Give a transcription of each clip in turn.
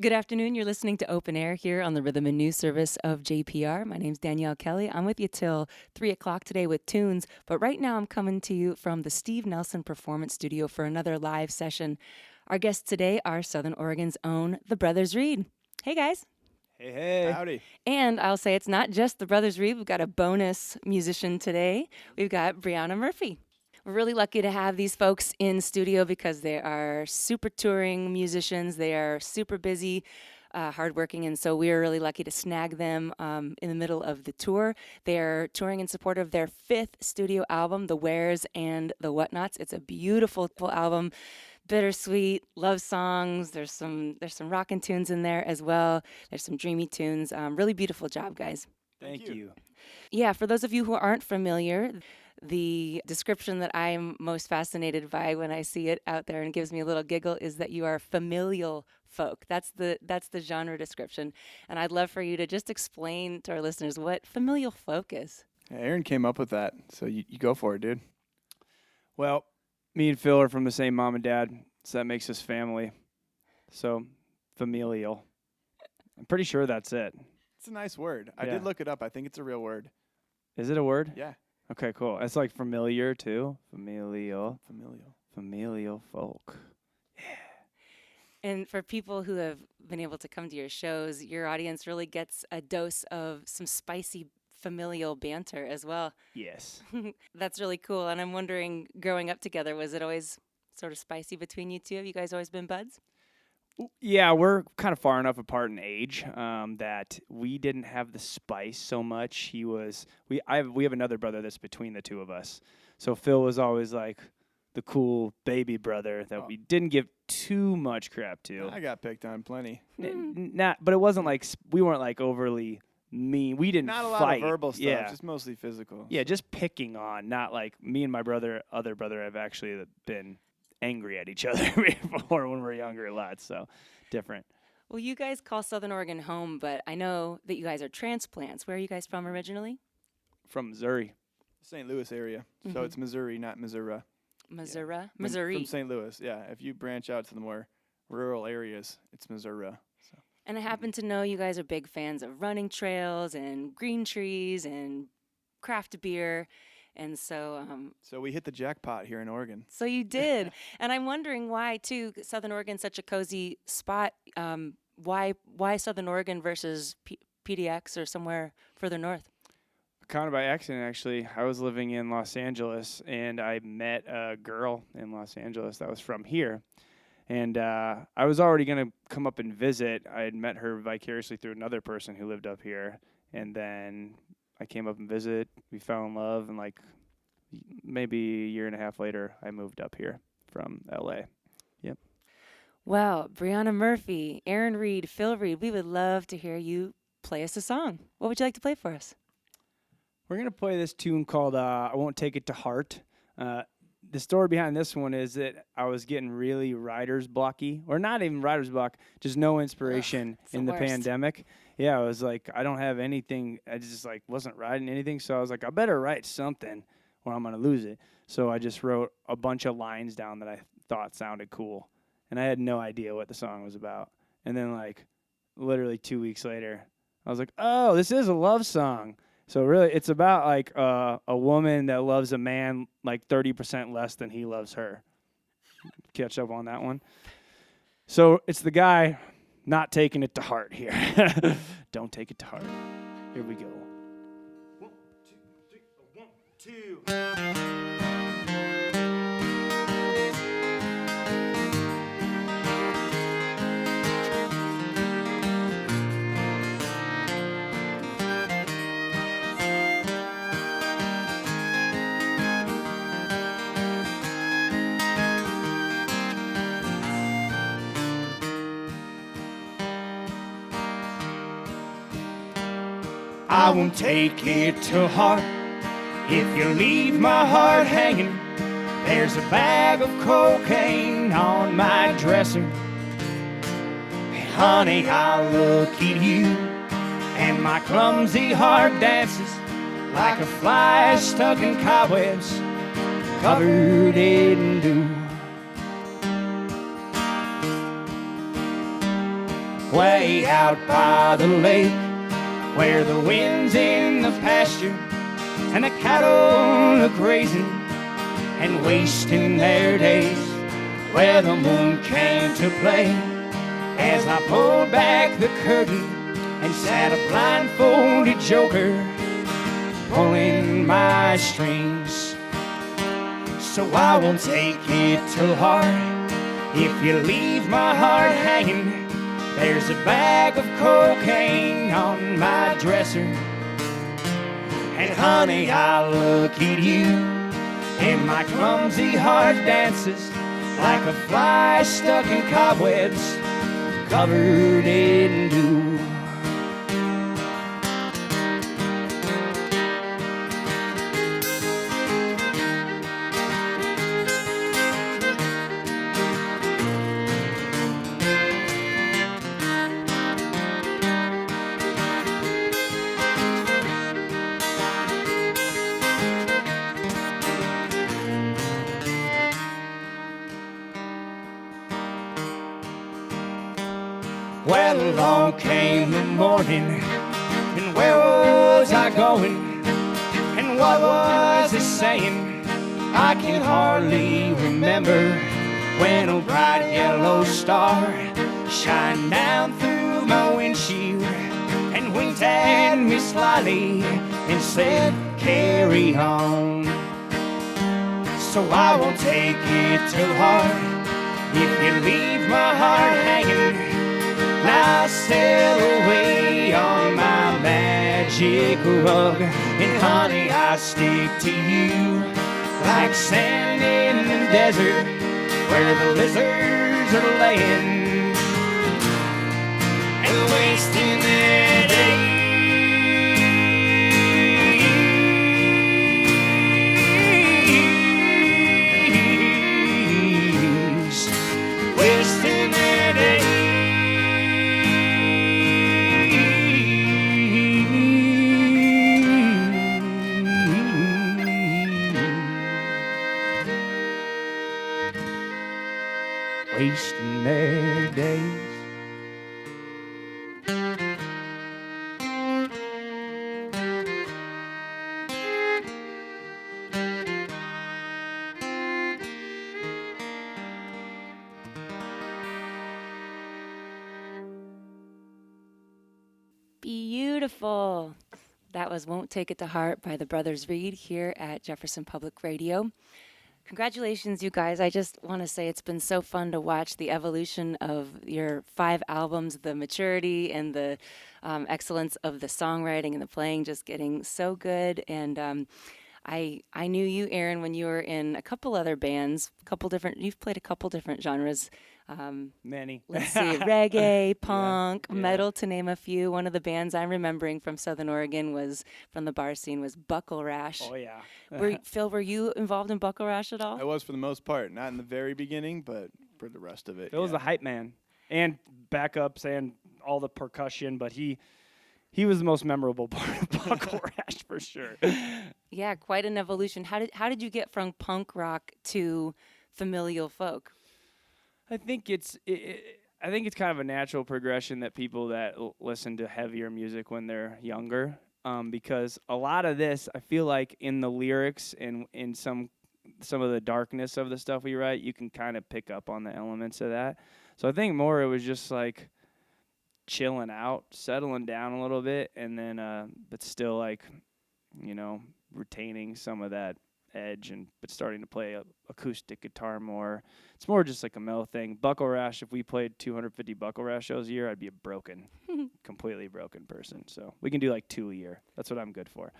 Good afternoon. You're listening to Open Air here on the Rhythm and News Service of JPR. My name's Danielle Kelly. I'm with you till 3 o'clock today with tunes, but right now I'm coming to you from the Steve Nelson Performance Studio for another live session. Our guests today are Southern Oregon's own The Brothers Reed. Hey, guys. Hey, hey. Howdy. And I'll say it's not just The Brothers Reed. We've got a bonus musician today. We've got Brianna Murphy. We're really lucky to have these folks in studio because they are super touring musicians. They are super busy, hardworking, and so we are really lucky to snag them in the middle of the tour. They are touring in support of their 5th studio album, The Wheres and the Whatnots. It's a beautiful album, bittersweet, love songs. There's some rockin' tunes in there as well. There's some dreamy tunes. Really beautiful job, guys. Thank you. Yeah, for those of you who aren't familiar, the description that I'm most fascinated by when I see it out there and gives me a little giggle is that you are familial folk. That's the genre description. And I'd love for you to just explain to our listeners what familial folk is. Aaron came up with that, so you go for it, dude. Well, me and Phil are from the same mom and dad, so that makes us family. So, familial. I'm pretty sure that's it. It's a nice word. I Yeah. did look it up. I think it's a real word. Is it a word? Yeah. Okay, cool. It's like familiar, too. Familial folk. And for people who have been able to come to your shows, your audience really gets a dose of some spicy familial banter as well. Yes. That's really cool. And I'm wondering, growing up together, was it always sort of spicy between you two? Have you guys always been buds? Yeah, we're kind of far enough apart in age that we didn't have the spice so much. We have another brother that's between the two of us. So Phil was always like the cool baby brother that we didn't give too much crap to. I got picked on plenty. But it wasn't like we weren't like overly mean. We didn't Not a fight. lot of verbal stuff, Yeah. just mostly physical. Yeah, just picking on, not like me and my other brother have actually been angry at each other before when we were younger a lot, so different. Well, you guys call Southern Oregon home, but I know that you guys are transplants. Where are you guys from originally? From Missouri. St. Louis area. So it's Missouri, not Missouri. Missouri? From St. Louis, yeah. If you branch out to the more rural areas, it's Missouri. So. And I happen to know you guys are big fans of running trails and green trees and craft beer. And so So we hit the jackpot here in Oregon. so you did. And I'm wondering why, too, Southern Oregon's such a cozy spot. Why Southern Oregon versus PDX or somewhere further north? Kind of by accident, actually. I was living in Los Angeles, and I met a girl in Los Angeles that was from here. And I was already going to come up and visit. I had met her vicariously through another person who lived up here. And then I came up and visited. We fell in love, and like maybe a year and a half later, I moved up here from L.A. Yep. Well, Brianna Murphy, Aaron Reed, Phil Reed, we would love to hear you play us a song. What would you like to play for us? We're going to play this tune called I Won't Take It to Heart. The story behind this one is that I was getting really writer's blocky, or not even writer's block, just no inspiration in the pandemic. Yeah, I was like, I don't have anything. I just like wasn't writing anything. So I was like, I better write something or I'm going to lose it. So I just wrote a bunch of lines down that I thought sounded cool. And I had no idea what the song was about. And then like literally 2 weeks later, I was like, oh, this is a love song. So really, it's about like a woman that loves a man like 30% less than he loves her. Catch up on that one. So it's the guy not taking it to heart here. Don't take it to heart. Here we go. 1, 2, 3, 1, 2. I won't take it to heart if you leave my heart hanging. There's a bag of cocaine on my dresser. Hey, honey, I look at you, and my clumsy heart dances like a fly stuck in cobwebs, covered in dew. way out by the lake, where the wind's in the pasture and the cattle are grazing and wasting their days, where the moon came to play as I pulled back the curtain and sat a blindfolded joker pulling my strings. So I won't take it to heart if you leave my heart hanging. There's a bag of cocaine on my dresser, and honey, I look at you, and my clumsy heart dances like a fly stuck in cobwebs, covered in dew. Well, along came the morning, and where was I going, and what was it saying? I can hardly remember, when a bright yellow star shined down through my windshield and winked at me slyly and said, carry on. So I won't take it to heart if you leave my heart hanging. I'll sail away on my magic rug, and honey, I stick to you like sand in the desert where the lizards are laying and wasting their days. Wasting their days. Wasting their days. Beautiful. That was Won't Take It to Heart by the Brothers Reed here at Jefferson Public Radio. Congratulations, you guys. I just want to say it's been so fun to watch the evolution of your 5 albums, the maturity and the excellence of the songwriting and the playing just getting so good. And I knew you, Aaron, when you were in a couple other bands, you've played a couple different genres. Many. Let's see, reggae, punk, yeah. metal, to name a few. One of the bands I'm remembering from Southern Oregon from the bar scene was Buckle Rash. Oh, yeah. Phil, were you involved in Buckle Rash at all? I was for the most part, not in the very beginning, but for the rest of it. Phil was the hype man and backups and all the percussion, but he was the most memorable part of Buckle Rash for sure. Yeah, quite an evolution. How did you get from punk rock to familial folk? I think it's kind of a natural progression that people that listen to heavier music when they're younger, because a lot of this, I feel like in the lyrics and in some of the darkness of the stuff we write, you can kind of pick up on the elements of that. So I think more it was just like chilling out, settling down a little bit, and then but still like, retaining some of that edge but starting to play acoustic guitar more. It's more just like a mellow thing. Buckle Rash, if we played 250 Buckle Rash shows a year, I'd be a completely broken person. So we can do like 2 a year. That's what I'm good for.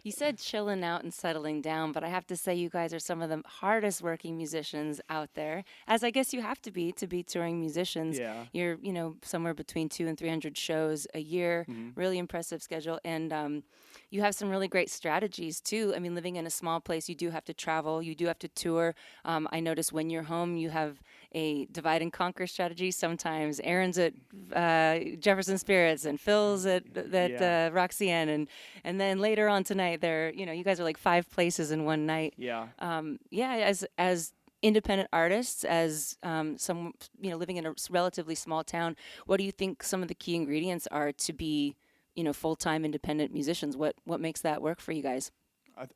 You said chilling out and settling down, but I have to say you guys are some of the hardest working musicians out there, as I guess you have to be touring musicians. Yeah. You're, somewhere between 200 and 300 shows a year, really impressive schedule. And you have some really great strategies too. I mean, living in a small place, you do have to travel, you do have to tour. I notice when you're home, you have a divide and conquer strategy. Sometimes Aaron's at Jefferson Spirits and Phil's at Roxanne, and then later on tonight, you guys are like 5 places in one night. Yeah. As independent artists, as some, living in a relatively small town, what do you think some of the key ingredients are to be, full-time independent musicians? What makes that work for you guys?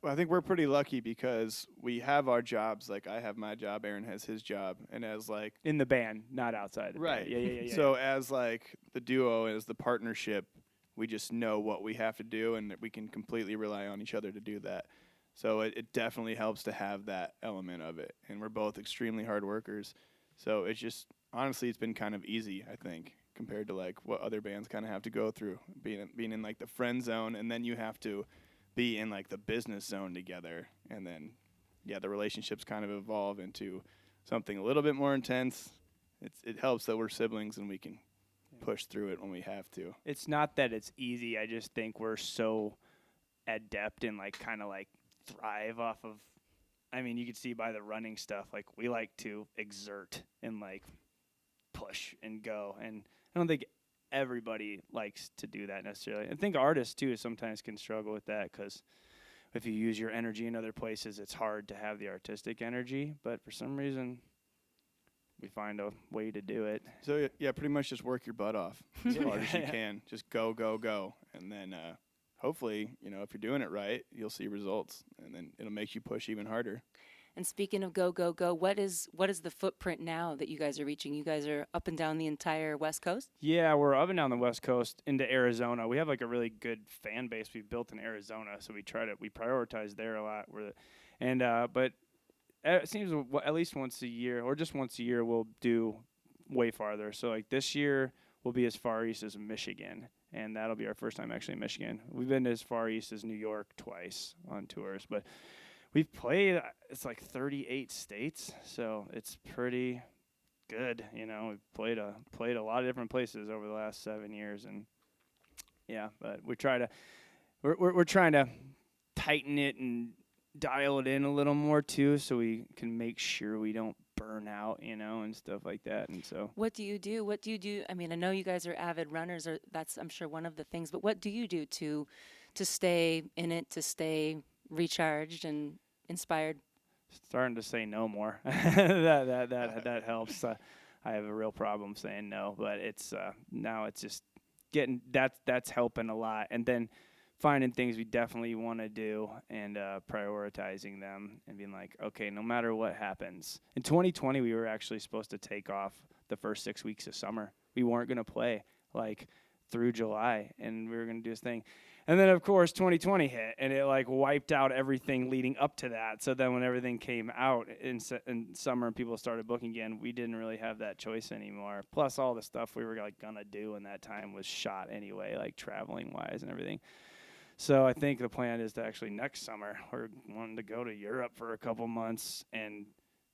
I think we're pretty lucky because we have our jobs. Like I have my job, Aaron has his job, and as like In the band, not outside the right, band. Yeah. So as like the duo, as the partnership, we just know what we have to do, and that we can completely rely on each other to do that. So it definitely helps to have that element of it, and we're both extremely hard workers. So it's just honestly, it's been kind of easy, I think, compared to like what other bands kind of have to go through, being in like the friend zone, and then you have to be in like the business zone together, and then the relationships kind of evolve into something a little bit more intense. It helps that we're siblings and we can push through it when we have to. It's not that it's easy. I just think we're so adept and like kind of like thrive off of. I mean, you can see by the running stuff. Like we like to exert and like push and go, and I don't think everybody likes to do that necessarily. I think artists too sometimes can struggle with that because if you use your energy in other places, it's hard to have the artistic energy. But for some reason, we find a way to do it. So yeah, pretty much just work your butt off as hard as you can. Just go, and then hopefully, if you're doing it right, you'll see results, and then it'll make you push even harder. And speaking of go, what is the footprint now that you guys are reaching? You guys are up and down the entire West Coast? Yeah, we're up and down the West Coast into Arizona. We have like a really good fan base we've built in Arizona, so we prioritize there a lot. But it seems at least once a year, or just once a year, we'll do way farther. So like this year, we'll be as far east as Michigan, and that'll be our first time actually in Michigan. We've been as far east as New York twice on tours, but we've played, it's like 38 states, so it's pretty good. We've played a lot of different places over the last 7 years, and yeah, but we're trying to tighten it and dial it in a little more too, so we can make sure we don't burn out, and stuff like that. And so, what do you do? I mean, I know you guys are avid runners, or that's, I'm sure, one of the things. But what do you do to stay in it, to stay recharged and inspired? Starting to say no more. that helps. I have a real problem saying no, but it's now it's just getting that's helping a lot, and then finding things we definitely want to do and prioritizing them and being like, okay, no matter what happens. In 2020, we were actually supposed to take off the first 6 weeks of summer. We weren't going to play like through July, and we were going to do this thing. And then, of course, 2020 hit, and it like wiped out everything leading up to that. So then when everything came out in summer and people started booking again, we didn't really have that choice anymore. Plus, all the stuff we were like gonna do in that time was shot anyway, like traveling-wise and everything. So I think the plan is to actually next summer, we're wanting to go to Europe for a couple months and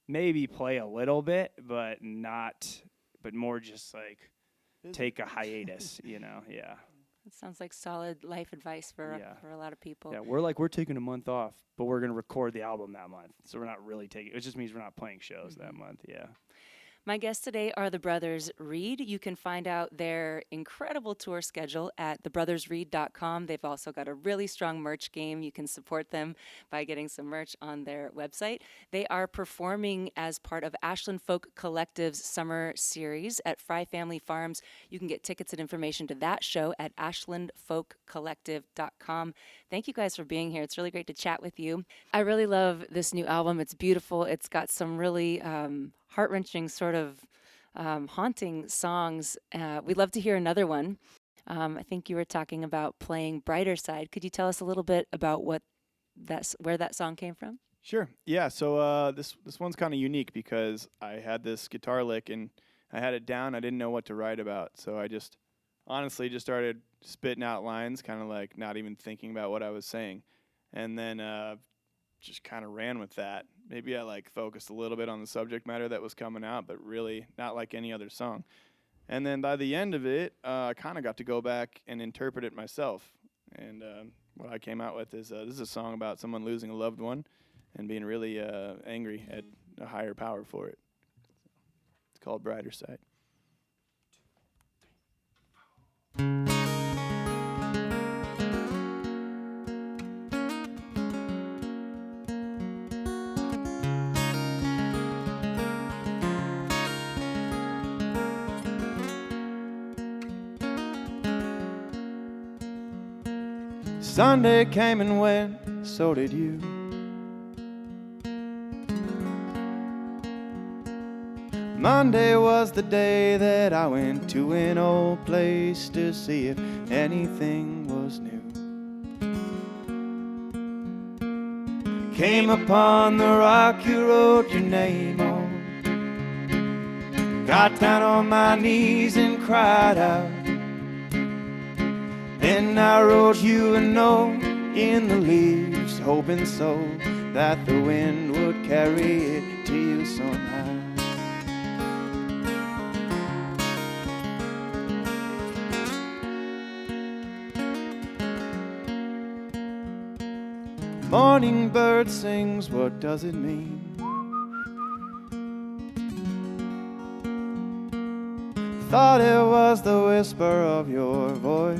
maybe play a little bit, but more just like take a hiatus, yeah. It sounds like solid life advice for a lot of people. Yeah, we're taking a month off, but we're going to record the album that month. So we're not really taking, it just means we're not playing shows that month, yeah. My guests today are the Brothers Reed. You can find out their incredible tour schedule at thebrothersreed.com. They've also got a really strong merch game. You can support them by getting some merch on their website. They are performing as part of Ashland Folk Collective's summer series at Fry Family Farms. You can get tickets and information to that show at ashlandfolkcollective.com. Thank you guys for being here. It's really great to chat with you. I really love this new album. It's beautiful. It's got some really heart-wrenching, sort of haunting songs. We'd love to hear another one. I think you were talking about playing Brighter Side. Could you tell us a little bit about where that song came from? Sure. Yeah. So this one's kind of unique because I had this guitar lick and I had it down. I didn't know what to write about, so I just honestly just started spitting out lines, kind of like not even thinking about what I was saying, and then just kind of ran with that. Maybe I like focused a little bit on the subject matter that was coming out, but really not like any other song. And then by the end of it, I kind of got to go back and interpret it myself. And what I came out with is this is a song about someone losing a loved one and being really angry at a higher power for it. It's called Brighter Side. Sunday came and went, so did you. Monday was the day that I went to an old place to see if anything was new. Came upon the rock you wrote your name on. Got down on my knees and cried out. Then I wrote you a note in the leaves, hoping so that the wind would carry it to you somehow. Morning bird sings, what does it mean? Thought it was the whisper of your voice,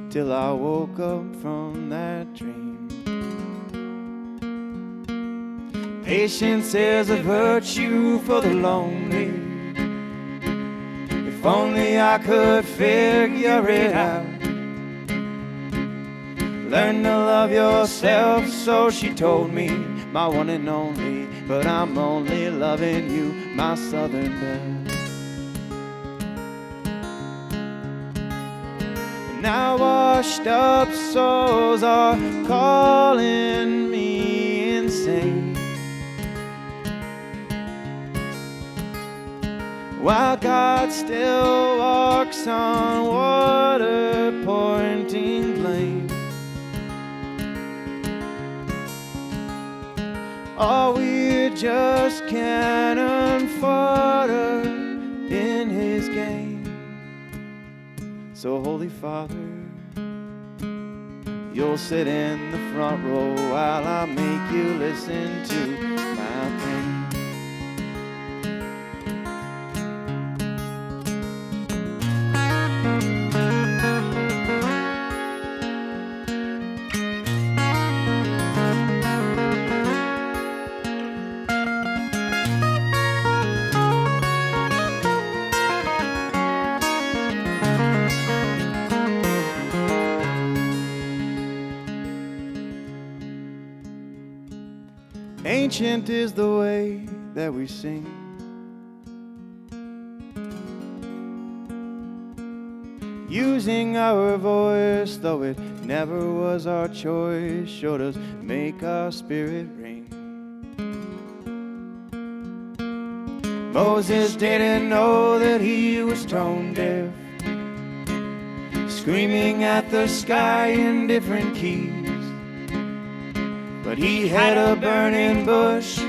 till I woke up from that dream. Patience is a virtue for the lonely. If only I could figure it out. Learn to love yourself, so she told me, my one and only. But I'm only loving you, my southern belle. Now washed up souls are calling me insane, while God still walks on water, pointing blame. Are we just cannon fodder in his game? So Holy Father, you'll sit in the front row while I make you listen to my pain. Ancient is the way that we sing, using our voice, though it never was our choice, sure does make our spirit ring. Moses didn't know that he was tone deaf, screaming at the sky in different keys. But he had a burning bush.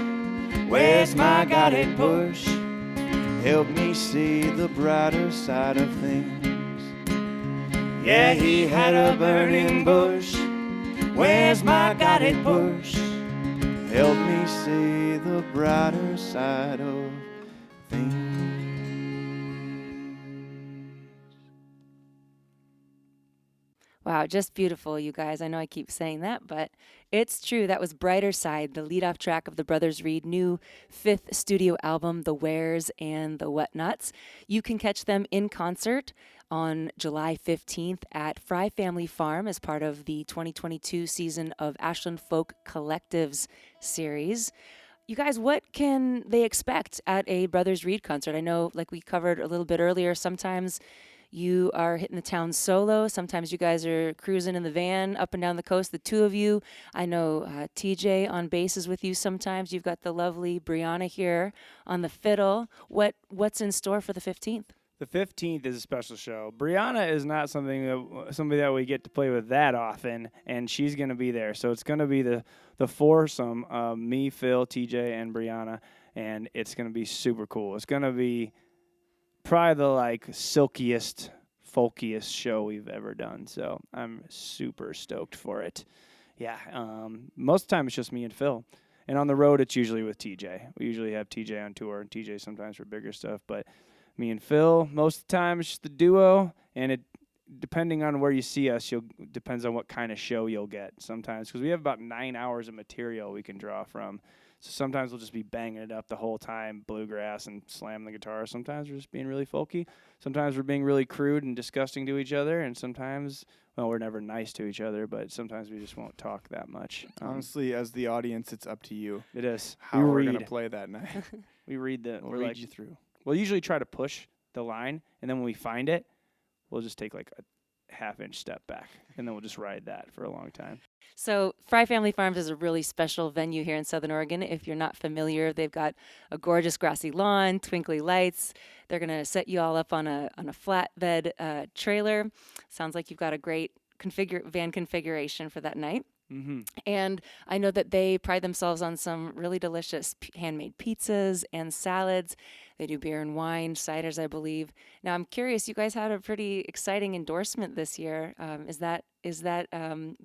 Where's my guided bush? Help me see the brighter side of things. Yeah, he had a burning bush. Where's my guided bush? Help me see the brighter side of things. Wow, just beautiful, you guys. I know I keep saying that, but it's true. That was Brighter Side, the lead-off track of the Brothers Reed new 5th studio album, The Wares and the Whatnots. You can catch them in concert on July 15th at Fry Family Farm as part of the 2022 season of Ashland Folk Collectives series. You guys, what can they expect at a Brothers Reed concert? I know, like we covered a little bit earlier, sometimes you are hitting the town solo. Sometimes you guys are cruising in the van up and down the coast, the two of you. I know TJ on bass is with you sometimes. You've got the lovely Brianna here on the fiddle. What's in store for the 15th? The 15th is a special show. Brianna is not somebody that we get to play with that often, and she's going to be there. So it's going to be the foursome of me, Phil, TJ, and Brianna, and it's going to be super cool. It's going to be probably the silkiest, folkiest show we've ever done. So I'm super stoked for it. Yeah, most of the time it's just me and Phil. And on the road, it's usually with TJ. We usually have TJ on tour, and TJ sometimes for bigger stuff. But me and Phil, most of the time it's just the duo. And it, depending on where you see us, depends on what kind of show you'll get sometimes. Because we have about 9 hours of material we can draw from. So sometimes we'll just be banging it up the whole time, bluegrass, and slamming the guitar. Sometimes we're just being really folky. Sometimes we're being really crude and disgusting to each other. And sometimes, well, we're never nice to each other, but sometimes we just won't talk that much. Honestly, as the audience, it's up to you It is. how we we're read. going to play that night. We read the. We'll we're read like, you through. we'll usually try to push the line, and then when we find it, we'll just take like a half-inch step back, and then we'll just ride that for a long time. So Fry Family Farms is a really special venue here in Southern Oregon. If you're not familiar, they've got a gorgeous grassy lawn, twinkly lights. They're going to set you all up on a flatbed trailer. Sounds like you've got a great van configuration for that night. Mm-hmm. And I know that they pride themselves on some really delicious handmade pizzas and salads. They do beer and wine, ciders, I believe. Now, I'm curious, you guys had a pretty exciting endorsement this year. Is that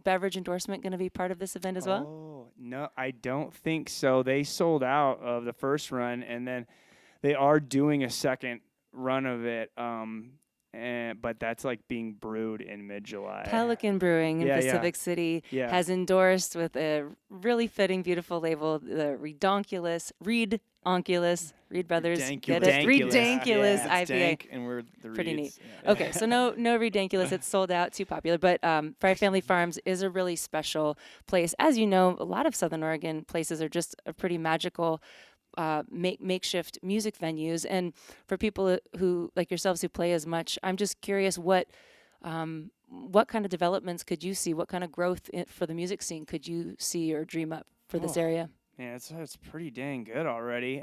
beverage endorsement going to be part of this event as well? Oh, no, I don't think so. They sold out of the first run, and then they are doing a second run of it. But that's like being brewed in mid-July. Pelican Brewing in Yeah, Pacific City Yeah. has endorsed with a really fitting, beautiful label, the Reed Brothers, get it? Redankulous. Redankulous Yeah, It's IPA. dank, and we're the Pretty Reeds. neat. Yeah. Okay, so no Redankulous. It's sold out, too popular. But Fry Family Farms is a really special place. As you know, a lot of Southern Oregon places are just a pretty magical makeshift music venues. And for people who, like yourselves, who play as much, I'm just curious what kind of developments could you see? What kind of growth for the music scene could you see or dream up for this area? Yeah, it's pretty dang good already.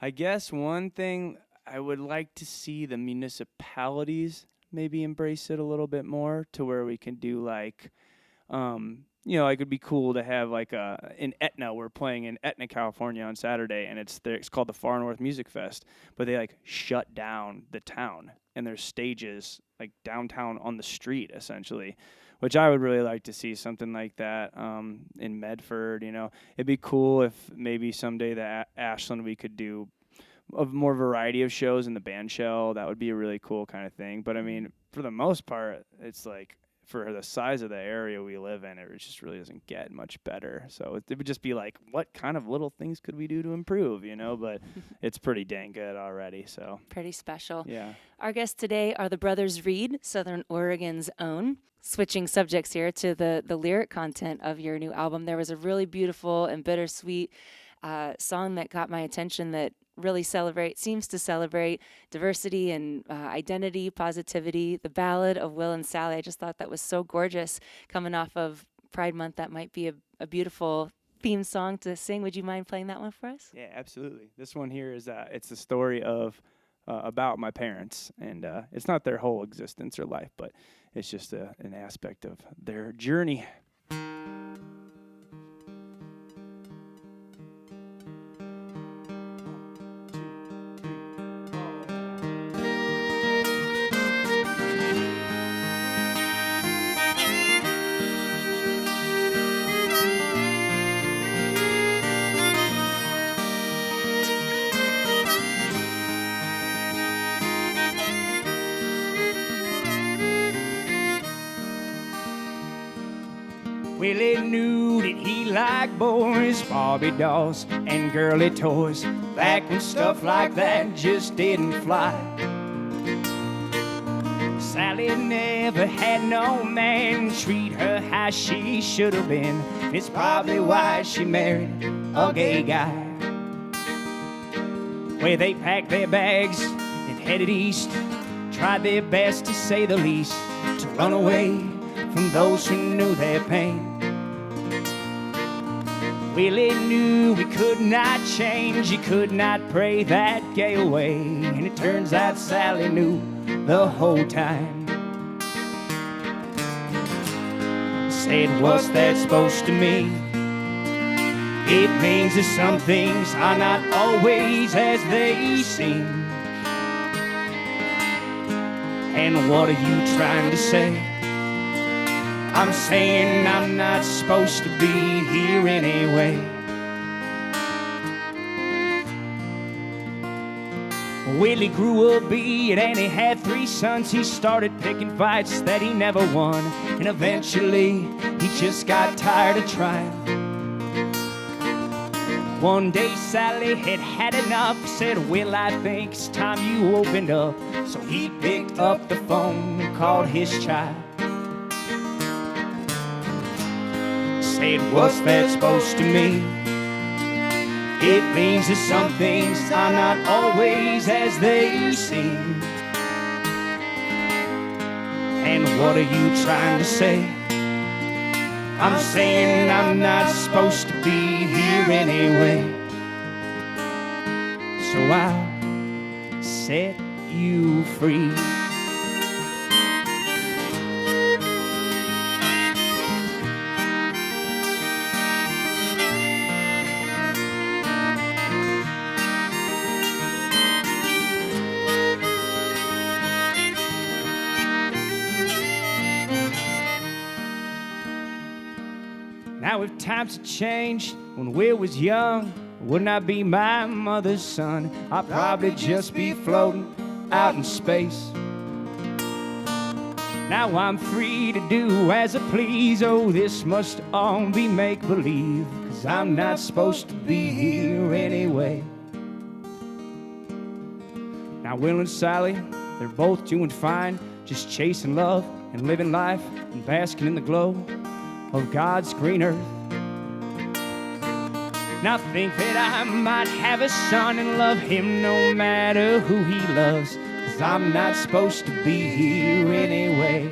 I guess one thing I would like to see the municipalities maybe embrace it a little bit more, to where we can do like, like it'd be cool to have like in Etna. We're playing in Etna, California on Saturday, and it's called the Far North Music Fest. But they like shut down the town, and there's stages like downtown on the street essentially, which I would really like to see something like that in Medford. It'd be cool if maybe someday the Ashland we could do a more variety of shows in the band shell. That would be a really cool kind of thing. But I mean, for the most part, it's like, for the size of the area we live in, it just really doesn't get much better. So it would just be like, what kind of little things could we do to improve, But it's pretty dang good already, so. Pretty special. Yeah. Our guests today are the Brothers Reed, Southern Oregon's own. Switching subjects here to the lyric content of your new album, there was a really beautiful and bittersweet song that got my attention that really seems to celebrate diversity and identity, positivity. The Ballad of Will and Sally. I just thought that was so gorgeous. Coming off of Pride Month, that might be a beautiful theme song to sing. Would you mind playing that one for us? Yeah, absolutely. This one here is it's the story of about my parents, and it's not their whole existence or life, but it's just an aspect of their journey. Willie knew that he liked boys, Barbie dolls, and girly toys, back when stuff like that just didn't fly. Sally never had no man treat her how she should have been. It's probably why she married a gay guy. Where they packed their bags and headed east, tried their best to say the least, to run away from those who knew their pain. Willie knew he could not change, he could not pray that gay away, and it turns out Sally knew the whole time. Said, what's that supposed to mean? It means that some things are not always as they seem. And what are you trying to say? I'm saying I'm not supposed to be here anyway. Willie grew a beard and he had 3 sons. He started picking fights that he never won, and eventually he just got tired of trying. One day Sally had had enough, said, well, I think it's time you opened up. So he picked up the phone and called his child. Said, what's that supposed to mean? It means that some things are not always as they seem. And what are you trying to say? I'm saying I'm not supposed to be here anyway. So I'll set you free. Now if times had changed when Will was young, wouldn't I be my mother's son? I'd probably just be floating out in space. Now I'm free to do as I please. Oh, this must all be make-believe, 'cause I'm not supposed to be here anyway. Now Will and Sally, they're both doing fine, just chasing love and living life and basking in the glow of God's green earth. Now think that I might have a son and love him no matter who he loves, 'cause I'm not supposed to be here anyway.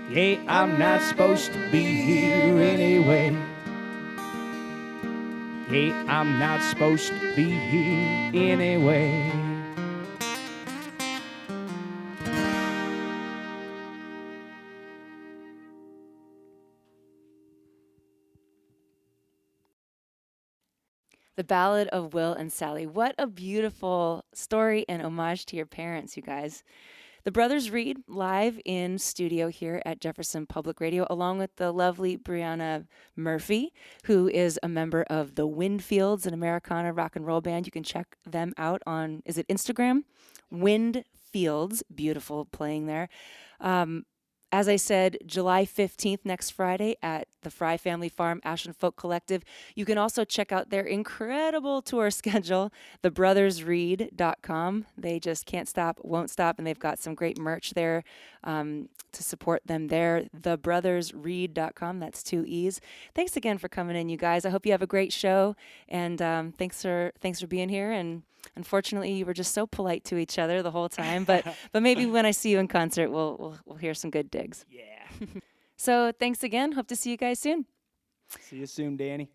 Yeah, I'm not supposed to be here anyway. Yeah, I'm not supposed to be here anyway. The Ballad of Will and Sally. What a beautiful story and homage to your parents, you guys. The brothers Reed live in studio here at Jefferson Public Radio, along with the lovely Brianna Murphy, who is a member of the Windfields, an Americana rock and roll band. You can check them out on, is it Instagram? Windfields, beautiful playing there. As I said, July 15th, next Friday, at the Fry Family Farm Ashland Folk Collective. You can also check out their incredible tour schedule, thebrothersreed.com. They just can't stop, won't stop, and they've got some great merch there to support them there. Thebrothersreed.com, that's 2 E's. Thanks again for coming in, you guys. I hope you have a great show, and thanks for being here. And unfortunately, you were just so polite to each other the whole time, but maybe when I see you in concert, we'll hear some good digs. Yeah. So thanks again. Hope to see you guys soon. See you soon, Danny.